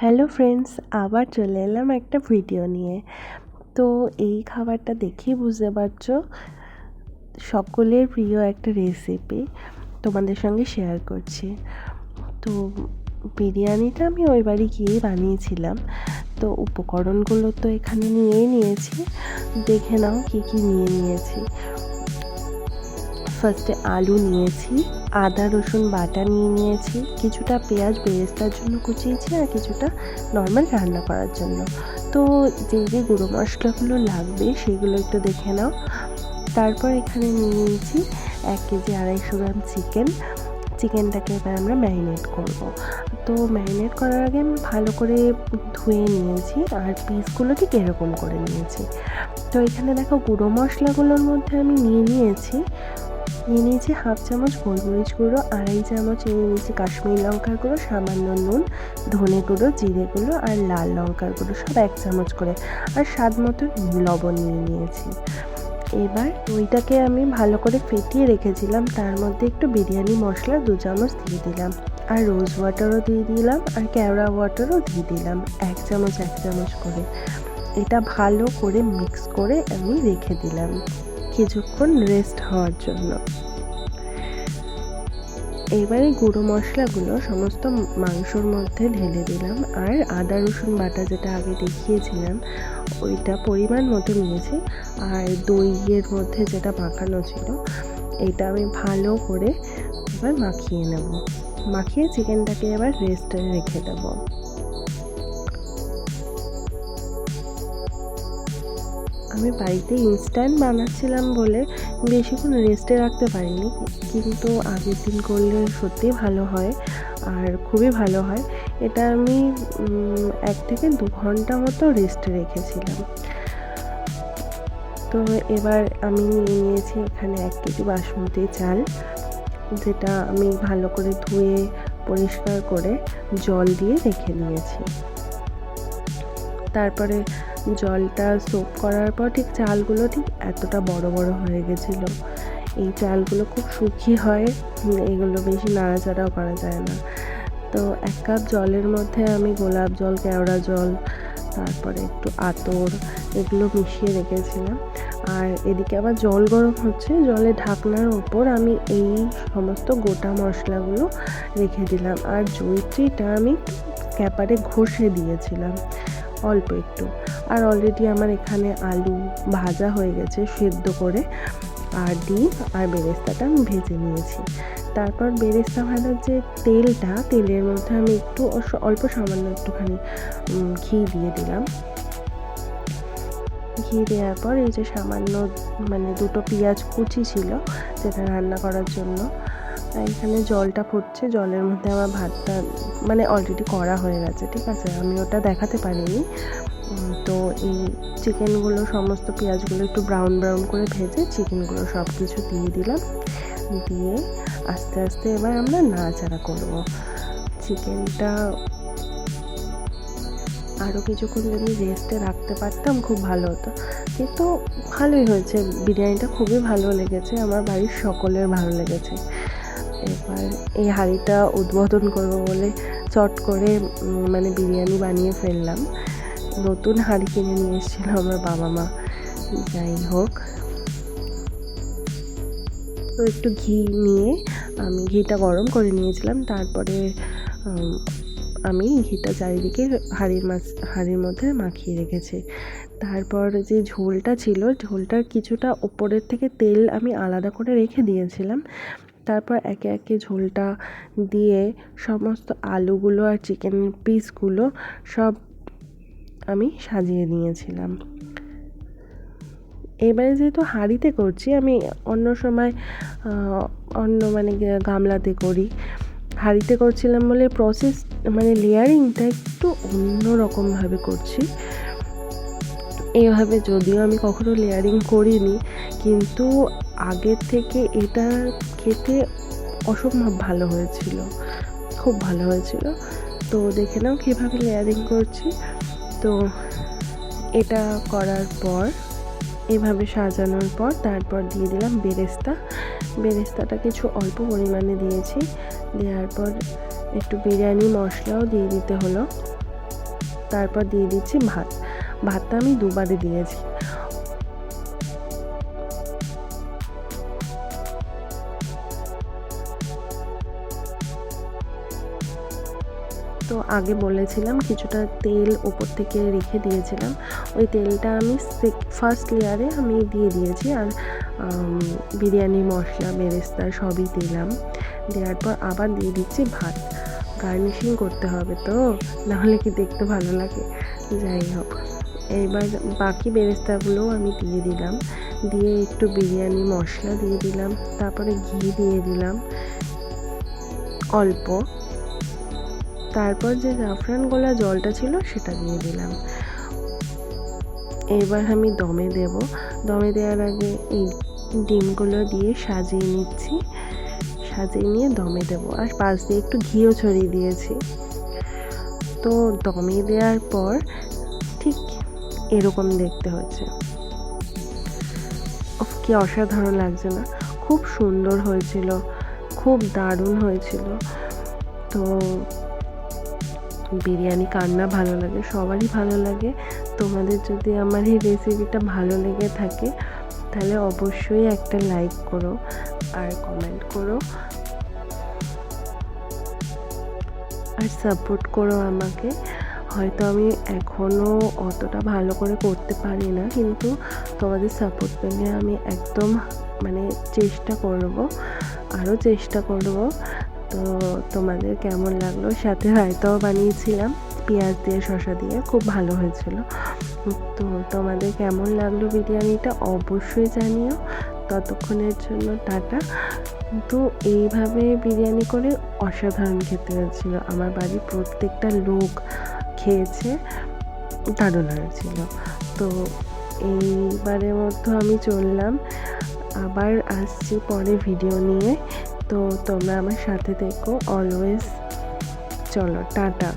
Hello friends, আবার চলে এলাম একটা ভিডিও নিয়ে। তো এই খাবারটা দেখেই বুঝতে পারছো সকলের প্রিয় একটা রেসিপি তোমাদের সঙ্গে শেয়ার করছি। তো বিরিয়ানিটা আমি ওই বাড়ি গিয়েই বানিয়েছিলাম। তো উপকরণগুলো তো এখানে নিয়েই নিয়েছি, দেখে নাও কী কী নিয়েছি। ফার্স্টে আলু নিয়েছি, আদা রসুন বাটা নিয়েছি, কিছুটা পেঁয়াজ বেরেস্তার জন্য কুচিয়েছি আর কিছুটা নর্মাল রান্না করার জন্য। তো যে গুঁড়ো মশলাগুলো লাগবে সেগুলো একটু দেখে নাও। তারপর এখানে নিয়েছি 1 কেজি 250 গ্রাম চিকেনটাকে এবার আমরা ম্যারিনেট করব। তো ম্যারিনেট করার আগে আমি ভালো করে ধুয়ে নিয়েছি আর পিসগুলো ঠিক এরকম করে নিয়েছি। তো এখানে দেখো গুঁড়ো মশলাগুলোর মধ্যে আমি নিয়েছি 1/2 চামচ গোলমরিচ গুঁড়ো, 2.5 চামচ নিয়েছি কাশ্মীরি লঙ্কার গুঁড়ো, সামান্য নুন, ধনে গুঁড়ো, জিরে গুঁড়ো আর লাল লঙ্কার গুঁড়ো সব 1 চামচ করে, আর স্বাদ মতো লবণ নিয়েছি। এবার ওইটাকে আমি ভালো করে ফেটিয়ে রেখেছিলাম, তার মধ্যে একটু বিরিয়ানি মশলা 2 চামচ দিয়ে দিলাম, আর রোজ ওয়াটারও দিয়ে দিলাম, আর কেওড়া ওয়াটারও দিয়ে দিলাম 1 চামচ করে। এটা ভালো করে মিক্স করে আমি রেখে দিলাম কিছুক্ষণ রেস্ট হওয়ার জন্য। এবারে গুঁড়ো মশলাগুলো সমস্ত মাংসর মধ্যে ঢেলে দিলাম, আর আদা রসুন বাটা যেটা আগে দেখিয়েছিলাম ওইটা পরিমাণ মতো নিয়েছি, আর দইয়ের মধ্যে যেটা মাখানো ছিল এটা আমি ভালো করে এবার মাখিয়ে নেব। মাখিয়ে চিকেনটাকে এবার রেস্টে রেখে দেবো। আমি বাড়িতে ইনস্ট্যান্ট বানাচ্ছিলাম বলে বেশিক্ষণ রেস্টে রাখতে পারিনি, কিন্তু আগের দিন করলে সত্যিই ভালো হয় আর খুবই ভালো হয়। এটা আমি 1 থেকে 2 ঘন্টা মতো রেস্টে রেখেছিলাম। তো এবার আমি নিয়েছি এখানে 1 কেজি বাসমতি চাল, যেটা আমি ভালো করে ধুয়ে পরিষ্কার করে জল দিয়ে রেখে নিয়েছি। তারপরে জলটা সোক করার পর ঠিক চালগুলো ঠিক এতটা বড় বড় হয়ে গেছিলো। এই চালগুলো খুব শুকিয়ে হয়, এগুলো বেশি নাড়াচাড়াও করা যায় না। তো 1 কাপ জলের মধ্যে আমি গোলাপ জল, কেওড়া জল, তারপরে একটু আতর এগুলো মিশিয়ে রেখেছিলাম। আর এদিকে আবার জল গরম হচ্ছে, জলের ঢাকনার ওপর আমি এই সমস্ত গোটা মশলাগুলো রেখে দিলাম, আর জয়িত্রীটা আমি ক্যাপারে ঘষে দিয়েছিলাম অল্প একটু। আর অলরেডি আমার এখানে আলু ভাজা হয়ে গেছে সেদ্ধ করে, আর ডিম আর বেরেস্তাটা আমি ভেজে নিয়েছি। তারপর বেরেস্তা ভাজার যে তেলের মধ্যে আমি একটু অল্প সামান্য একটুখানি ঘি দিয়ে দিলাম। ঘি দেওয়ার পর এই যে সামান্য দুটো পেঁয়াজ কুচি ছিল যেটা রান্না করার জন্য, এখানে জলটা ফুটছে, জলের মধ্যে আমার ভাতটা অলরেডি করা হয়ে গেছে, ঠিক আছে, আমি ওটা দেখাতে পারিনি। তো এই চিকেনগুলো সমস্ত পেঁয়াজগুলো একটু ব্রাউন করে ভেজে চিকেনগুলো সব কিছু দিয়ে দিলাম, দিয়ে আস্তে আস্তে এবার আমরা নাড়াচাড়া করবো। চিকেনটা আরও কিছুক্ষণ যদি রেস্টে রাখতে পারতাম খুব ভালো হতো, কিন্তু ভালোই হয়েছে, বিরিয়ানিটা খুবই ভালো লেগেছে, আমার বাড়ির সকলের ভালো লেগেছে। এবার এই হাঁড়িটা উদ্বোধন করবো বলে চট করে বিরিয়ানি বানিয়ে ফেললাম। নতুন হাঁড়ি কিনে নিয়ে এসেছিল আমার বাবা মা, যাই হোক। তো একটু ঘি নিয়ে আমি ঘিটা গরম করে নিয়েছিলাম, তারপরে আমি ঘিটা চারিদিকে হাঁড়ির মধ্যে মাখিয়ে রেখেছি। তারপর যে ঝোলটা ছিল, ঝোলটার কিছুটা ওপরের থেকে তেল আমি আলাদা করে রেখে দিয়েছিলাম। তারপর একে একে ঝোলটা দিয়ে সমস্ত আলুগুলো আর চিকেন পিসগুলো সব আমি সাজিয়ে নিয়েছিলাম। এবারে যেহেতু হাঁড়িতে করছি, আমি অন্য সময় অন্য গামলাতে করি, হাঁড়িতে করছিলাম বলে প্রসেস লেয়ারিংটা একটু অন্যরকমভাবে করছি। এইভাবে যদিও আমি কখনো লেয়ারিং করিনি, কিন্তু আগের থেকে এটা খেতে অসম্ভব ভালো হয়েছিল, খুব ভালো হয়েছিল। তো দেখে নাও কীভাবে লেয়ারিং করছি। তো এটা করার পর এভাবে সাজানোর পর তারপর দিয়ে দিলাম বেরেস্তাটা কিছু অল্প পরিমাণে দিয়েছি, দেওয়ার পর একটু বিরিয়ানি মশলাও দিয়ে দিতে হলো। তারপর দিয়ে দিচ্ছি ভাতটা আমি দুবারে দিয়েছি। তো আগে বলেছিলাম কিছুটা তেল ওপর থেকে রেখে দিয়েছিলাম, ওই তেলটা আমি ফার্স্ট লেয়ারে আমি দিয়ে দিয়েছি। আর বিরিয়ানি মশলা বেরেস্তা সবই দিলাম। দেওয়ার পর আবার দিয়ে দিচ্ছি ভাত। গার্নিশিং করতে হবে তো, নাহলে কি দেখতে ভালো লাগে। যাই হোক, এইবার বাকি বেরেস্তাগুলোও আমি দিয়ে দিলাম। দিয়ে একটু বিরিয়ানি মশলা দিয়ে দিলাম, তারপরে ঘি দিয়ে দিলাম অল্প। তারপর যে জাফরান গোলা জলটা ছিল সেটা দিয়ে দিলাম। এবার আমি দমে দেব। দমে দেওয়ার আগে এই ডিমগুলো দিয়ে সাজিয়ে নিচ্ছি, সাজিয়ে নিয়ে দমে দেব। আর পাশ দিয়ে একটু ঘিও ছড়িয়ে দিয়েছি। তো দমে দেওয়ার পর ঠিক এরকম দেখতে হচ্ছে। কি অসাধারণ লাগছে না? খুব সুন্দর হয়েছিল, খুব দারুণ হয়েছিল। তো বিরিয়ানি কার না ভালো লাগে, সবারই ভালো লাগে। তোমাদের যদি আমার এই রেসিপিটা ভালো লেগে থাকে তাহলে অবশ্যই একটা লাইক করো আর কমেন্ট করো আর সাপোর্ট করো আমাকে। হয়তো আমি এখনও অতটা ভালো করে করতে পারি না, কিন্তু তোমাদের সাপোর্ট পেলে আমি একদম চেষ্টা করব, আরও চেষ্টা করব। তো তোমাদের কেমন লাগলো? সাথে রায়তাও বানিয়েছিলাম পেঁয়াজ দিয়ে শসা দিয়ে, খুব ভালো হয়েছিল। তো তোমাদের কেমন লাগলো বিরিয়ানিটা অবশ্যই জানিও। ততক্ষণের জন্য টাটা। কিন্তু এইভাবে বিরিয়ানি করে অসাধারণ খেতে হয়েছিল। আমার বাড়ির প্রত্যেকটা লোক খেয়েছে, দারুণ হয়েছিল। তো এইবারের মধ্যে আমি চললাম, আবার আসছি পরে ভিডিও নিয়ে। তো তোমরা আমার সাথে থেকো অলওয়েজ। চলো টাটা।